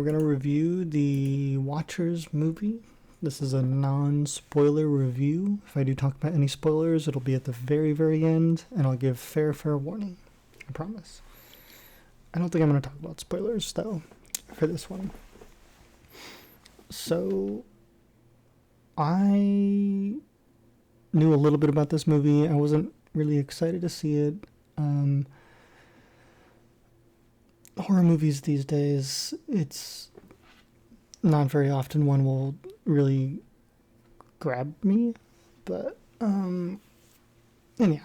going to review the Watchers movie. This is a non-spoiler review. If I do talk about any spoilers, it'll be at the very, very end, and I'll give fair warning. I promise. I don't think I'm going to talk about spoilers, though, for this one. So, I knew a little bit about this movie. I wasn't really excited to see it. Horror movies these days, it's not very often one will really grab me, but and yeah,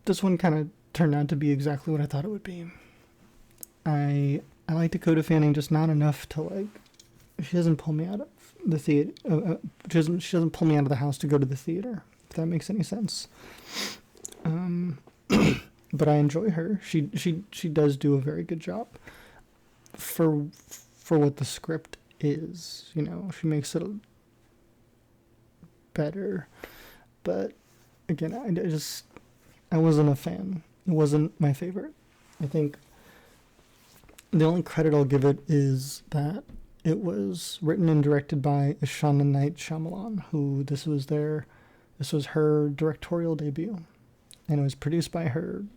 this one kind of turned out to be exactly what I thought it would be. I like Dakota Fanning, just not enough to like. She doesn't pull me out of the theater. She doesn't pull me out of the house to go to the theater. If that makes any sense. But I enjoy her. She does do a very good job for what the script is. You know, she makes it better. But again, I wasn't a fan. It wasn't my favorite. I think the only credit I'll give it is that it was written and directed by Ishana Shyamalan, who this was her directorial debut, and it was produced by her, I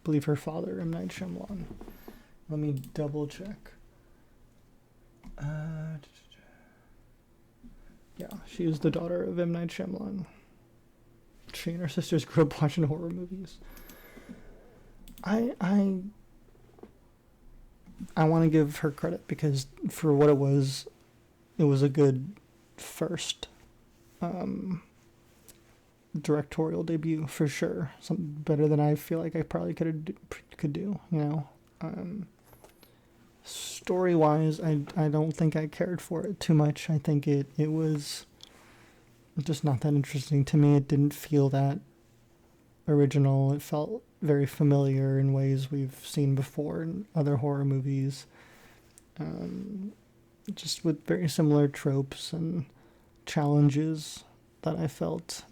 believe her father, M. Night Shyamalan. Let me double check. Yeah, she is the daughter of M. Night Shyamalan. She and her sisters grew up watching horror movies. I want to give her credit because for what it was a good first directorial debut for sure. Something better than I feel like I probably could do. You know, story wise, I don't think I cared for it too much. I think it was just not that interesting to me. It didn't feel that original. It felt very familiar in ways we've seen before in other horror movies. Just with very similar tropes and challenges that I felt.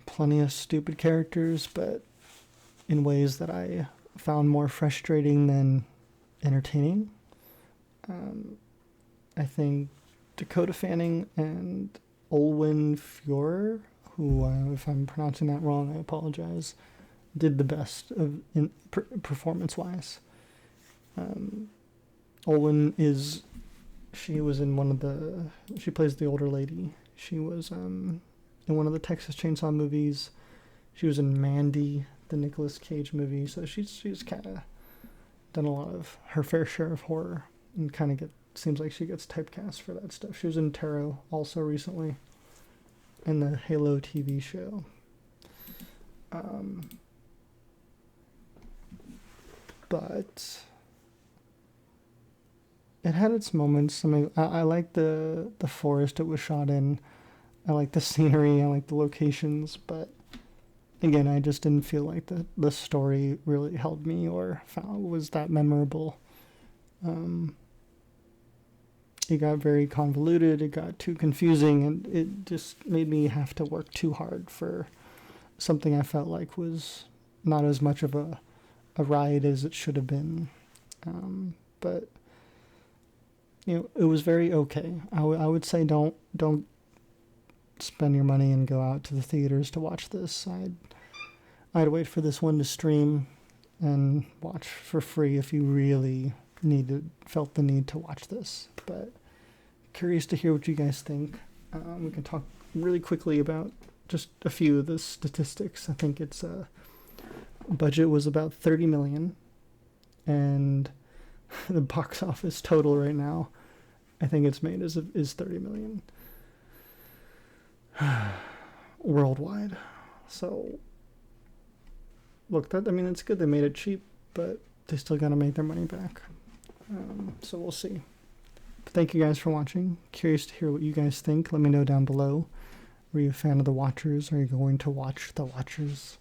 Plenty of stupid characters, but in ways that I found more frustrating than entertaining. I think Dakota Fanning and Olwen Fouéré, who, if I'm pronouncing that wrong, I apologize, did the best in performance-wise. Olwen she plays the older lady. She was in one of the Texas Chainsaw movies. She was in Mandy, the Nicolas Cage movie, so she's kind of done a lot of her fair share of horror, and kind of seems like she gets typecast for that stuff. She was in Tarot also recently, in the Halo TV show. But it had its moments. I mean, I like the forest it was shot in. I like the scenery. I like the locations. But again, I just didn't feel like the story really held me or was that memorable. It got very convoluted, it got too confusing, and it just made me have to work too hard for something I felt like was not as much of a ride as it should have been. But, you know, it was very okay. I would say don't spend your money and go out to the theaters to watch this. I'd wait for this one to stream and watch for free if you really felt the need to watch this. But curious to hear what you guys think. We can talk really quickly about just a few of the statistics. I think its budget was about $30 million, and the box office total right now, I think it's made is $30 million worldwide. So look, it's good they made it cheap, but they still got to make their money back. So we'll see. But thank you guys for watching. Curious to hear what you guys think. Let me know down below. Were you a fan of The Watchers? Are you going to watch The Watchers?